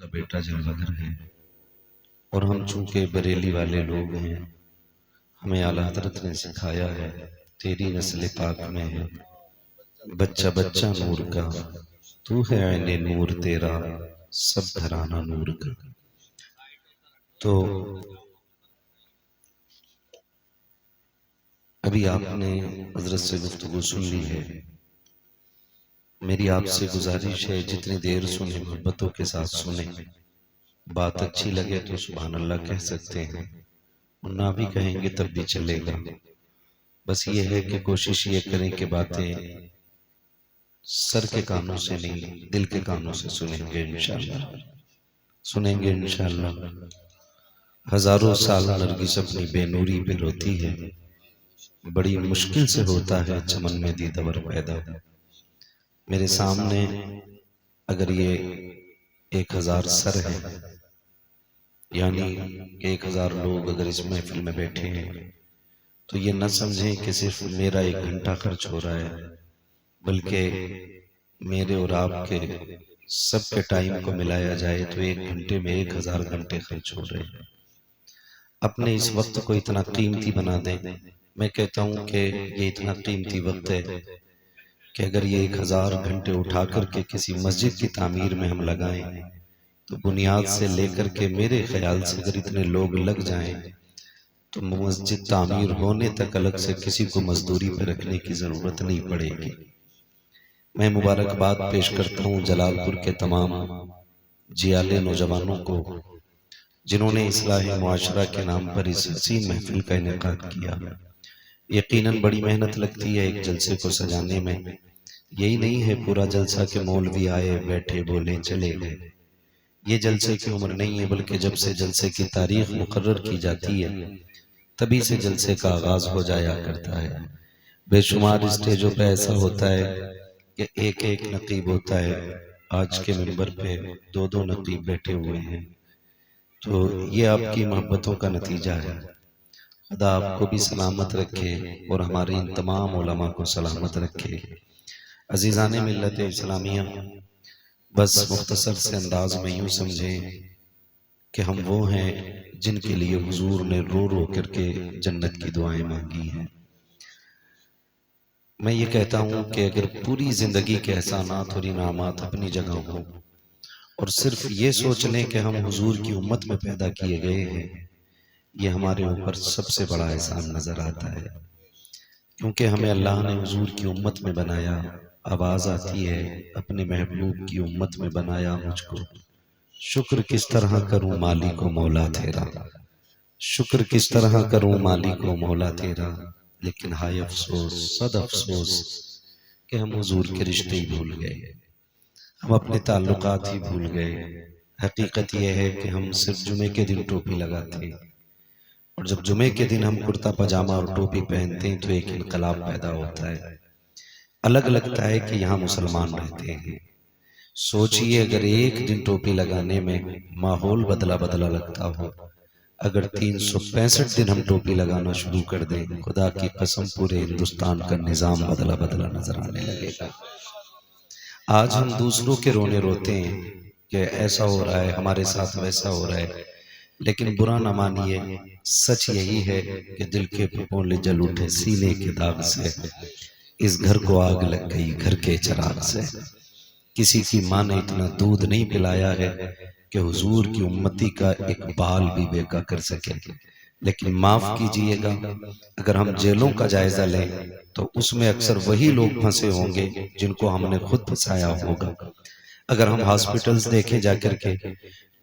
का बेटा जलवगर है और हम चूंकि बरेली वाले लोग हैं, हमें आला हज़रत ने सिखाया है तेरी नस्ल पाक में है बच्चा बच्चा नूर का, तू है ऐने नूर तेरा सब घराना नूर का। तो अभी आपने हजरत से गुफ्तगू सुन ली है। मेरी आपसे गुजारिश है जितनी देर सुने मोहब्बतों के साथ सुने। बात अच्छी लगे तो सुभान अल्लाह कह सकते हैं, और ना भी कहेंगे तब भी चलेगा। बस ये है कि कोशिश ये करें कि बातें सर के कानों से नहीं दिल के कानों से सुनेंगे इंशाअल्लाह। सुनेंगे इंशाअल्लाह। हजारों साल नरगिस अपनी बेनूरी पे रोती है, बड़ी मुश्किल से होता है चमन में दीदार पैदा। मेरे सामने अगर ये 1000 सर है, यानी 1000 लोग अगर इस महफिल में बैठे हैं, तो ये न समझें कि सिर्फ मेरा 1 घंटा खर्च हो रहा है, बल्कि मेरे और आपके सबके टाइम को मिलाया जाए तो 1 घंटे में 1000 घंटे खर्च हो रहे हैं। अपने इस वक्त को इतना कीमती बना दें। मैं कहता हूँ कि ये इतना कीमती वक्त है कि अगर ये 1000 घंटे उठा करके किसी मस्जिद की तामीर में हम लगाएं, तो बुनियाद से लेकर के मेरे ख्याल से अगर इतने लोग लग जाएं, तो मस्जिद तामीर होने तक अलग से किसी को मजदूरी पर रखने की जरूरत नहीं पड़ेगी। मैं मुबारकबाद पेश करता हूँ जलालपुर के तमाम जियाले नौजवानों को, जिन्होंने इस्लाह मुआशरा के नाम पर इस हसीन महफिल का इनेकाद किया। यकीनन बड़ी मेहनत लगती है एक जलसे को सजाने में। यही नहीं है पूरा जलसा के मौलवी आए बैठे बोले चले गए। ये जलसे की उम्र नहीं है, बल्कि जब से जलसे की तारीख मुकर्रर की जाती है तभी से जलसे का आगाज हो जाया करता है। बेशुमार स्टेजों पे ऐसा होता है कि एक एक नकीब होता है। आज के मिंबर पे 2-2 नकीब बैठे हुए हैं। तो ये आपकी मोहब्बतों का नतीजा है। खुदा आपको भी सलामत रखे और हमारे इन तमाम उलमा को सलामत रखे। अजीज़ाने मिल्लत इस्लामिया, बस मुख्तसर से अंदाज में यूं समझें कि हम वो हैं जिनके लिए हुजूर ने रो रो करके जन्नत की दुआएं मांगी हैं। मैं ये कहता हूँ कि अगर पूरी जिंदगी के एहसानात और इनामात अपनी जगह हो और सिर्फ ये सोच लें कि हम हुजूर की उम्मत में पैदा किए गए हैं, ये हमारे ऊपर सबसे बड़ा एहसान नजर आता है। क्योंकि हमें अल्लाह ने हुजूर की उम्मत में बनाया। आवाज आती है अपने महबूब की उम्मत में बनाया मुझको, शुक्र किस तरह करूं मालिक को मौला तेरा, शुक्र किस तरह करूं मालिक को मौला तेरा। लेकिन हाय अफसोस सद अफसोस कि हम हुजूर के रिश्ते ही भूल गए, हम अपने ताल्लुकात ही भूल गए। हकीकत यह है कि हम सिर्फ जुमे के दिन टोपी लगाते हैं, और जब जुमे के दिन हम कुर्ता पजामा और टोपी पहनते हैं तो एक इनकलाब पैदा होता है। अलग लगता है कि यहाँ मुसलमान रहते हैं। सोचिए अगर एक दिन टोपी लगाने में माहौल बदला बदला लगता हो, अगर 365 दिन हम टोपी लगाना शुरू कर दें, खुदा की कसम पूरे हिंदुस्तान का निजाम बदला बदला नजर आने लगेगा। आज हम दूसरों के रोने रोते हैं कि ऐसा हो रहा है हमारे साथ वैसा हो रहा है, लेकिन बुरा न मानिए, सच यही है कि दिल के फफोले जल उठे सीने के दाग से, इस घर को आग लग गई घर के चिराग से। किसी की माँ ने इतना दूध नहीं पिलाया है कि हुजूर की उम्मती का एक बाल भी बेका कर सके। लेकिन माफ कीजिएगा, अगर हम जेलों का जायजा लें तो उसमें अक्सर वही लोग फंसे होंगे जिनको हमने खुद फंसाया होगा। अगर हम हॉस्पिटल्स देखें जाकर के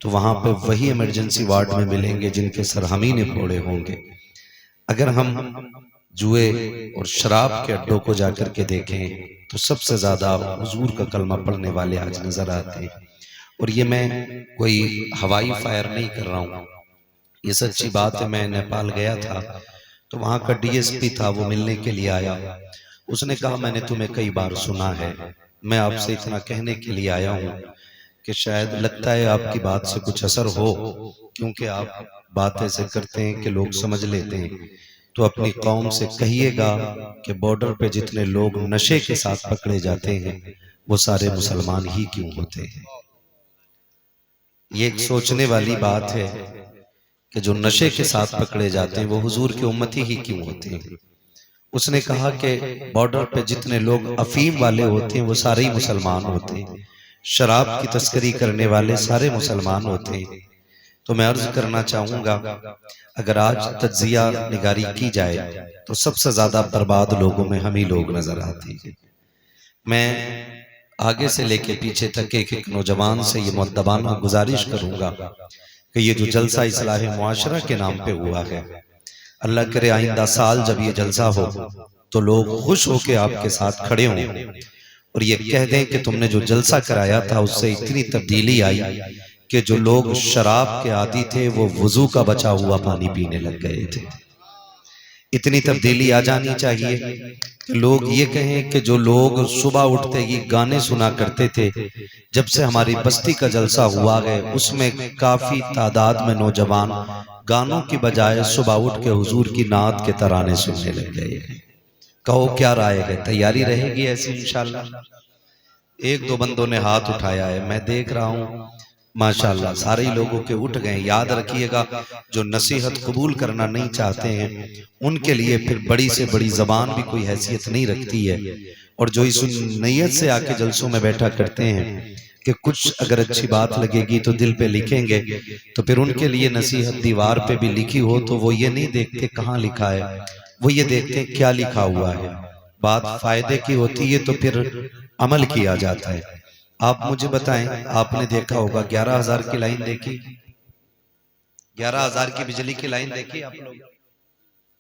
तो वहां पे वही इमरजेंसी वार्ड में मिलेंगे जिनके सर हम ही ने फोड़े होंगे। अगर हम जुए और शराब के अड्डों को जाकर के देखें तो सबसे ज्यादा हुजूर का कलमा पढ़ने वाले आज नजर आते हैं। और ये मैं कोई हवाई फायर नहीं कर रहा हूँ, ये सच्ची बात है। मैं नेपाल गया था तो वहां का डीएसपी था, वो मिलने के लिए आया। उसने कहा मैंने तुम्हें कई बार सुना है, मैं आपसे इतना कहने के लिए आया हूँ कि शायद लगता है आपकी बात से कुछ असर हो, क्योंकि आप बात ऐसे करते हैं कि लोग समझ लेते हैं। तो अपनी कौम से कहिएगा कि बॉर्डर पे जितने लोग नशे के साथ पकड़े जाते हैं वो सारे मुसलमान ही क्यों होते हैं। ये एक सोचने वाली बात है कि जो नशे के साथ पकड़े जाते हैं वो हुजूर की उम्मती ही क्यों होते हैं। उसने कहा कि बॉर्डर पे जितने लोग अफीम वाले होते हैं वो सारे ही मुसलमान होते हैं, शराब की तस्करी करने वाले सारे मुसलमान होते हैं। तो मैं अर्ज करना चाहूंगा, अगर आज तज्जिया निगारी की जाए तो सबसे ज्यादा बर्बाद लोगों में हम ही लोग नजर आते हैं। मैं आगे से लेके पीछे तक एक एक नौजवान से ये मुद्दबाना गुजारिश करूंगा कि ये जो जलसा इस्लाह मुआशरा के नाम पे हुआ है, अल्लाह करे आइंदा साल जब ये जलसा हो तो लोग खुश होके आपके साथ खड़े हों और ये कह दें कि तुमने जो जलसा कराया था उससे इतनी तब्दीली आई कि जो लोग शराब के आदी थे वो वुजू का बचा हुआ पानी पीने लग गए थे। इतनी तब्दीली आ जानी चाहिए कि लोग ये कहें कि जो लोग सुबह उठते ही गाने सुना करते थे, जब से हमारी बस्ती का जलसा हुआ है उसमें काफी तादाद में नौजवान गानों की बजाय सुबह उठ के हुजूर की नात के तराने सुनने लग गए। कहो क्या राय है, तैयारी रहेगी ऐसी इंशाल्लाह? एक दो बंदों ने हाथ उठाया है, मैं देख रहा हूँ माशाल्लाह सारे ही लोगों के उठ गए। याद रखिएगा, जो नसीहत कबूल करना नहीं चाहते हैं उनके लिए फिर बड़ी से बड़ी जबान भी कोई हैसियत नहीं रखती है, और जो इस नीयत से आके जलसों में बैठा करते हैं कि कुछ अगर अच्छी बात लगेगी तो दिल पे लिखेंगे, तो फिर उनके लिए नसीहत दीवार पे भी लिखी हो तो वो ये नहीं देखते कहाँ लिखा है, वो ये देखते क्या लिखा हुआ है। बात फायदे की होती है तो फिर अमल किया जाता है। आप मुझे बताएं, आपने देखा होगा 11,000 की लाइन देखी? 11,000 की बिजली की लाइन देखी आप लोग?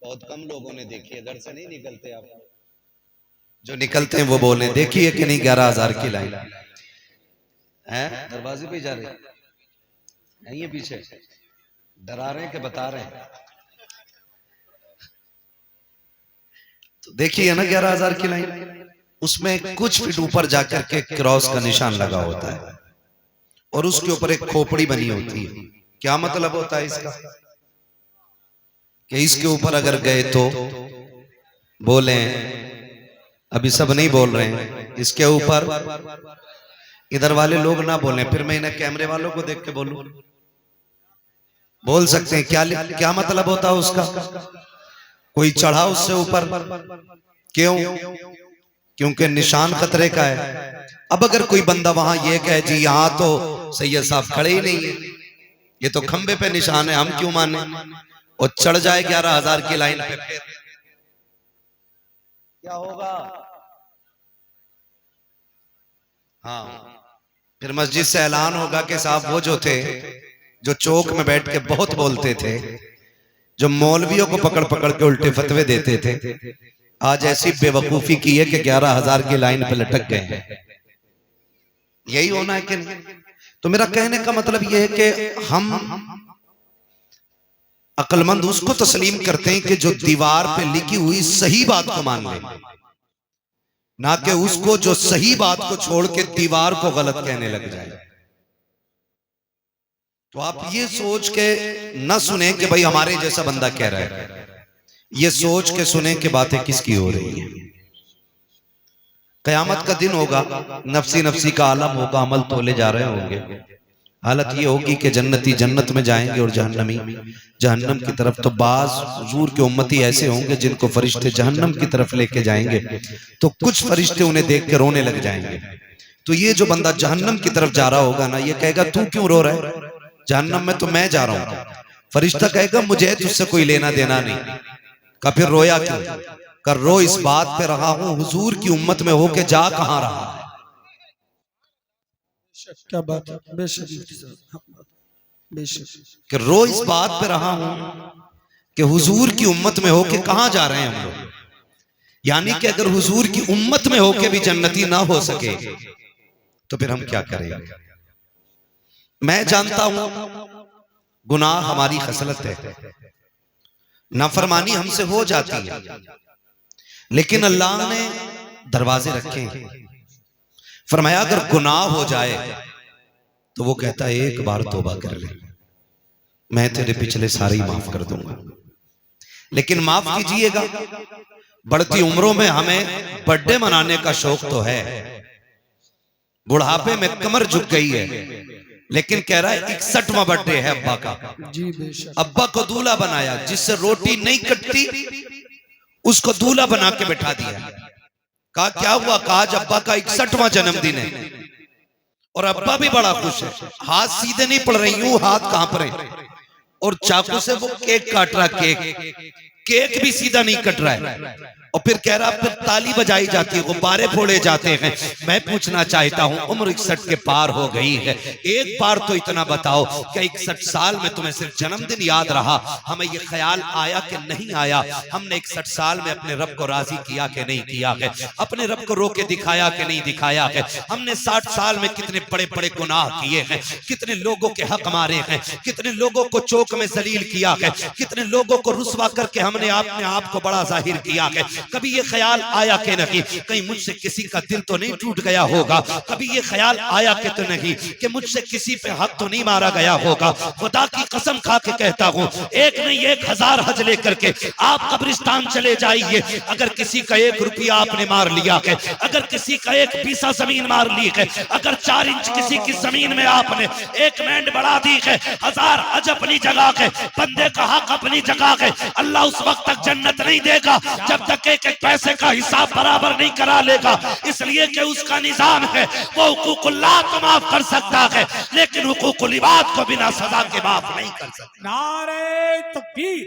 बहुत कम लोगों ने देखी है, घर से नहीं निकलते। आप जो निकलते हैं वो बोले देखी है कि नहीं 11,000 की लाइन है? दरवाजे पे जा रहे नहीं है, पीछे डरा रहे हैं कि बता रहे हैं? तो देखिए ना 11,000 की लाइन, उसमें कुछ फीट ऊपर जाकर के क्रॉस का निशान लगा होता है और उसके ऊपर एक खोपड़ी बनी होती है। क्या मतलब होता है इसका? कि इसके ऊपर अगर गए तो बोले, अभी सब नहीं बोल रहे हैं इसके ऊपर, इधर वाले लोग ना बोले, फिर मैं इन्हें कैमरे वालों को देख के बोलूं, बोल सकते हैं क्या क्या मतलब होता है उसका? कोई चढ़ा उससे ऊपर, क्यों? क्योंकि निशान खतरे का है। अब अगर कोई बंदा वहां ये कहे जी यहां तो सैयद साहब खड़े ही नहीं है, ये तो खंबे पे निशान है, हम क्यों माने, और चढ़ जाए 11,000 की लाइन पे, फिर क्या होगा? हाँ, फिर मस्जिद से ऐलान होगा कि साहब वो जो थे जो चौक में बैठ के बहुत बोलते थे, जो मौलवियों को पकड़ पकड़ के उल्टे फतवे देते थे, आज ऐसी बेवकूफी की है कि 11,000 की लाइन पे लटक गए हैं। यही होना है कि नहीं? तो मेरा कहने का मतलब यह है कि हम अक्लमंद उसको तस्लीम करते हैं कि जो दीवार पे लिखी हुई सही बात को मान ले, ना कि उसको जो सही बात को छोड़ के दीवार को गलत कहने लग जाए। तो आप ये सोच के न सुने कि भाई हमारे जैसा बंदा कह रहा है, ये सोच के सुने कि बातें किसकी हो रही है। कयामत का दिन होगा, नफसी नफसी का आलम होगा, अमल तोले जा रहे होंगे। हालत ये होगी कि जन्नती जन्नत में जाएंगे और जहन्नमी जहन्नम की तरफ। तो बाज हुजूर के उम्मती ऐसे होंगे जिनको फरिश्ते जहन्नम की तरफ लेके जाएंगे, तो कुछ फरिश्ते उन्हें देख के रोने लग जाएंगे। तो ये जो बंदा जहन्नम की तरफ जा रहा होगा ना, ये कहेगा तू क्यों रो रहा है, जहन्नम में तो मैं जा रहा हूं। फरिश्ता कहेगा मुझे तुझसे कोई लेना देना नहीं। का फिर रोया क्यों? कर रो इस बात पे रहा हूं हुजूर की उम्मत में होके जा कहां रहा है। क्या बात है, बेशक बेशक। कि रो इस बात पे रहा हूं कि हुजूर की उम्मत में होके कहां जा रहे हैं हम लोग। यानी कि अगर हुजूर की उम्मत में होके भी जन्नती ना हो सके तो फिर हम क्या करें? मैं जानता हूं गुनाह हमारी खसलत है, नाफरमानी हमसे हो जाती है, लेकिन अल्लाह ने दरवाजे रखे हैं। फरमाया अगर गुनाह हो जाए तो वो कहता है एक बार तौबा कर ले, मैं तेरे पिछले सारे ही माफ कर दूंगा। लेकिन माफ कीजिएगा, बढ़ती उम्रों में हमें बर्थडे मनाने का शौक तो है, बुढ़ापे में कमर झुक गई है, लेकिन कह रहा है 61वां बर्थडे है अब्बा का। जी बेशक। अब्बा को दूल्हा बनाया, जिससे रोटी नहीं कटती उसको दूल्हा बना के बैठा दिया। कहा क्या हुआ? कहा आज अब्बा का 61वां जन्मदिन है। और अब्बा भी बड़ा खुश है, हाथ सीधे नहीं पड़ रही, यूं हाथ कांप रहे, और चाकू से वो केक काट रहा, केक भी सीधा नहीं कट रहा है। और फिर कह रहा, फिर ताली बजाई जाती है, गुब्बारे फोड़े जाते हैं। मैं पूछना चाहता हूं, उम्र 61 के पार हो गई है, एक बार तो इतना बताओ कि 61 साल में तुम्हें सिर्फ जन्मदिन याद रहा? हमें ये ख्याल आया कि नहीं आया? हमने 61 साल में अपने रब को राजी किया कि नहीं किया है? अपने रब को रोके दिखाया कि नहीं दिखाया है? हमने 60 साल में कितने बड़े बड़े गुनाह किए हैं, कितने लोगों के हक मारे हैं, कितने लोगों को चौक में जलील किया है, कितने लोगों को रुस्वा करके हमने अपने आप को बड़ा जाहिर किया है। कभी ये ख्याल आया कि नहीं कहीं मुझसे किसी का दिल तो नहीं टूट गया होगा? कभी ये ख्याल आया कि तो नहीं कि मुझसे किसी पे हक तो नहीं मारा गया होगा? खुदा की कसम खा के कहता हूँ, एक नहीं 1000 हज लेकर के आप कब्रिस्तान चले जाइए, अगर किसी का 1 रुपया आपने मार लिया है, अगर किसी का 1 बीसा जमीन मार ली है, अगर 4 इंच किसी की जमीन में आपने 1 मैंड बढ़ा दी है, 1000 हज अपनी जगह है, बंदे का हक अपनी जगह है। अल्लाह उस वक्त तक जन्नत नहीं देगा जब तक एक एक पैसे का हिसाब बराबर नहीं करा लेगा, इसलिए कि उसका निजाम है, वो हुकूकुल्लाह तो माफ कर सकता है, लेकिन हुकूकुल इबाद को बिना सजा के माफ नहीं कर सकता। नारे तकबीर,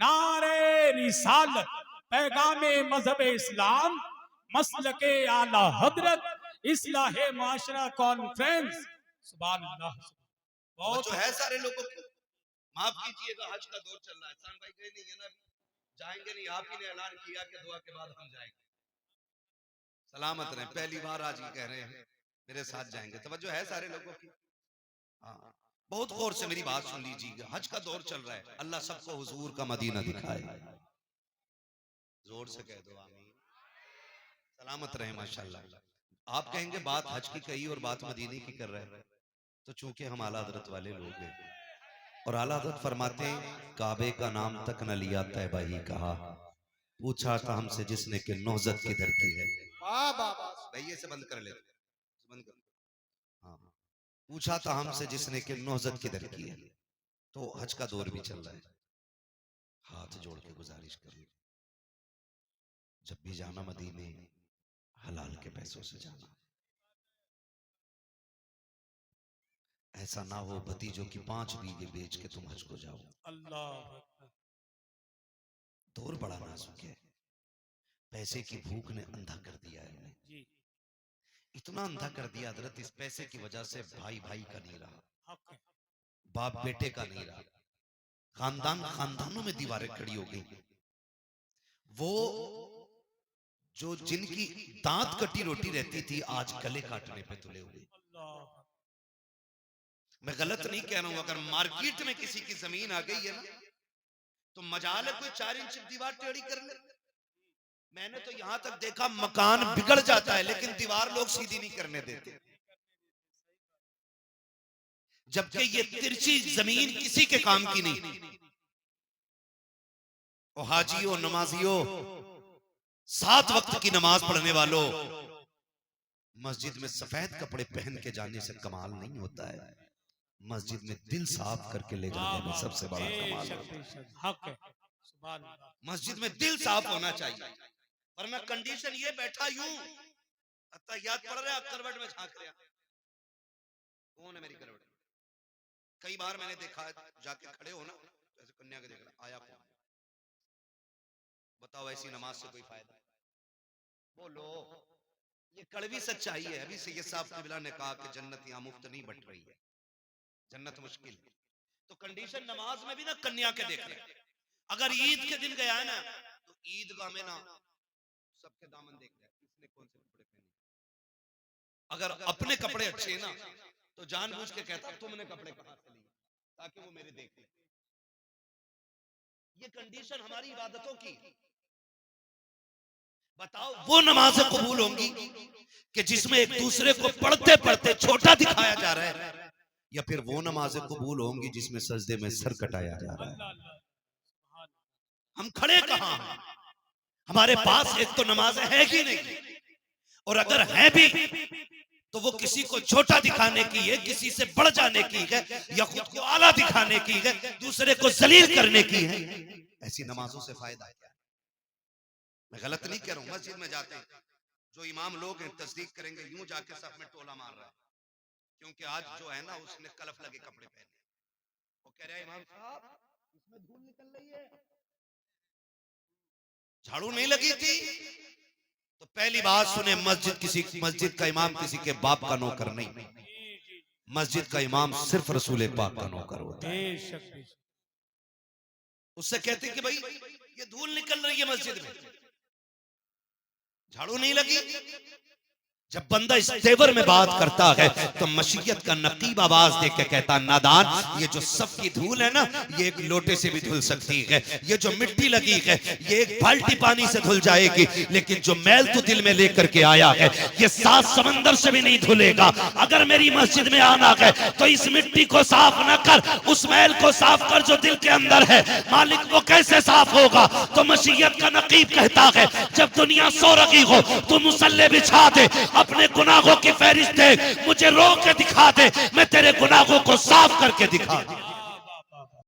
नारे रिसालत, पैगामे मजहब इस्लाम, मसलके आला हजरत, इस्लाहे माशरा कॉन्फ्रेंस। सुभान अल्लाह। बहुत जो है सारे लोगों को माफ कीजिएगा, हज का दौर चल रहा है, सान भाई गए नहीं है ना, जाएंगे नहीं, आप ही ने ऐलान किया कि दुआ के बाद हम जाएंगे। सलामत रहें, पहली बार आज ही कह रहे हैं मेरे साथ जाएंगे। तवज्जो है सारे लोगों की? हाँ, बहुत गौर से मेरी बात सुन लीजिएगा, हज का दौर चल रहा है, अल्लाह सबको हुजूर का मदीना दिखाए। जोर से कह दो आमीन। सलामत रहे माशाल्लाह। आप कहेंगे बात हज की कही और बात मदीने की कर रहे हैं, तो चूंकि हम आला हजरत वाले लोग हैं, और आला हजरत फरमाते हैं काबे का नाम तक न लिया तैबा ही कहा, पूछा था हमसे जिसने कि नौजत किधर की है। भैया से बंद कर ले, बंद कर। हाँ, पूछा था हमसे जिसने कि नौजत किधर की है। तो हज का दौर भी चल रहा है, हाथ जोड़ के गुजारिश करिए, जब भी जाना मदीने हलाल के पैसों से जाना, ऐसा ना हो भतीजों की 5 बीघे बेच के तुम हज को जाओ। अल्लाह, दौर बड़ा नाजुक है, पैसे की भूख ने अंधा कर दिया है इन्हें, इतना अंधा कर दिया हजरत, इस पैसे की वजह से भाई भाई का नहीं रहा, बाप बेटे का नहीं रहा, खानदान खानदानों में दीवारें खड़ी हो गई। वो जो जिनकी दांत कटी रोटी रहती थी आज गले काटने पे तुले हुए। मैं गलत नहीं कह रहा हूं, अगर मार्केट में किसी की जमीन आ गई है ना, तो मजाल है कोई 4 इंच दीवार टेढ़ी कर ले। मैंने तो यहां तक देखा मकान बिगड़ जाता है लेकिन दीवार लोग सीधी नहीं करने देते, जबकि ये तिरछी जमीन किसी के काम की नहीं। ओ हाजियों, नमाजियों, 7 वक्त की नमाज पढ़ने वालों, मस्जिद में सफेद कपड़े पहन के जाने से कमाल नहीं होता है, मस्जिद में दिल साफ करके ले जाने में सबसे बड़ा कमाल होता है। मस्जिद में दिल साफ होना चाहिए। और मैं कंडीशन ये बैठा यूं अत्तहियात पढ़ रहा, करवट में झांक रहा, कौन है मेरी करवट? कई बार मैंने देखा जाके खड़े हो ना, ऐसे कन्या के देख रहा, आया कौन? बताओ ऐसी नमाज से कोई फायदा? बोलो, ये कड़वी सच्चाई है। अभी सैयद साहब क़िबला ने कहा कि जन्नत यहाँ मुफ्त नहीं बट रही है, जन्नत मुश्किल। तो कंडीशन नमाज में भी ना कन्या के देख रहे। अगर ईद के दिन गया है ना, तो ईदगाह में ना सबके दामन देख रहे हैं, इसने कौन से कपड़े पहने। अगर अपने कपड़े अच्छे ना तो जानबूझ के कहता तुमने कपड़े कहां से लिए, ताकि वो मेरे देख ले। ये कंडीशन हमारी इबादतों की। बताओ वो नमाजें कबूल होंगी कि जिसमें एक दूसरे को पढ़ते पढ़ते छोटा दिखाया जा रहा है, या फिर वो नमाजें कबूल होंगी जिसमें सजदे में सर कटाया जा रहा है? हम खड़े कहां हैं? हमारे पास एक तो नमाजें है कि नहीं, और अगर है भी तो वो किसी को छोटा दिखाने की है, किसी से बढ़ जाने की है, या खुद को आला दिखाने की है, दूसरे को जलील करने की है। ऐसी नमाजों से फायदा क्या है? मैं गलत नहीं कह रहा हूं। मस्जिद में जाते हैं, जो इमाम लोग हैं तस्दीक करेंगे, यूं जाके सब में टोला मार रहा है, क्योंकि आज जो है ना उसने कलफ लगे कपड़े पहने। वो कह रहा है इमाम साहब इसमें धूल निकल रही है, झाड़ू नहीं लगी थी। तो पहली बात सुने, मस्जिद का इमाम किसी के बाप का नौकर नहीं। मस्जिद का इमाम सिर्फ रसूल पाक का नौकर होता है। उससे कहते कि भाई ये धूल निकल रही है मस्जिद में, झाड़ू नहीं लगी। जब बंदा इस तेवर में बात करता है तो मशीयत का नकीब आवाज दे के कहता, नादान, ये जो सब की धूल है ना, ये एक लोटे से भी धुल सकती है। ये जो मिट्टी लगी है ये एक बाल्टी पानी से धुल जाएगी, लेकिन जो मैल तू दिल में लेकर के आया है ये 7 समंदर से भी नहीं धुलेगा। अगर मेरी मस्जिद में आना है तो इस मिट्टी को साफ न कर, उस मैल को साफ कर जो दिल के अंदर है। मालिक वो कैसे साफ होगा? तो मशीयत का नकीब कहता है, जब दुनिया सो रही हो तो मुसल्ले बिछा दे, अपने गुनाहों की फहरिस्त दे, मुझे रो के दिखा दे, मैं तेरे गुनाहों को साफ करके दिखा दूं।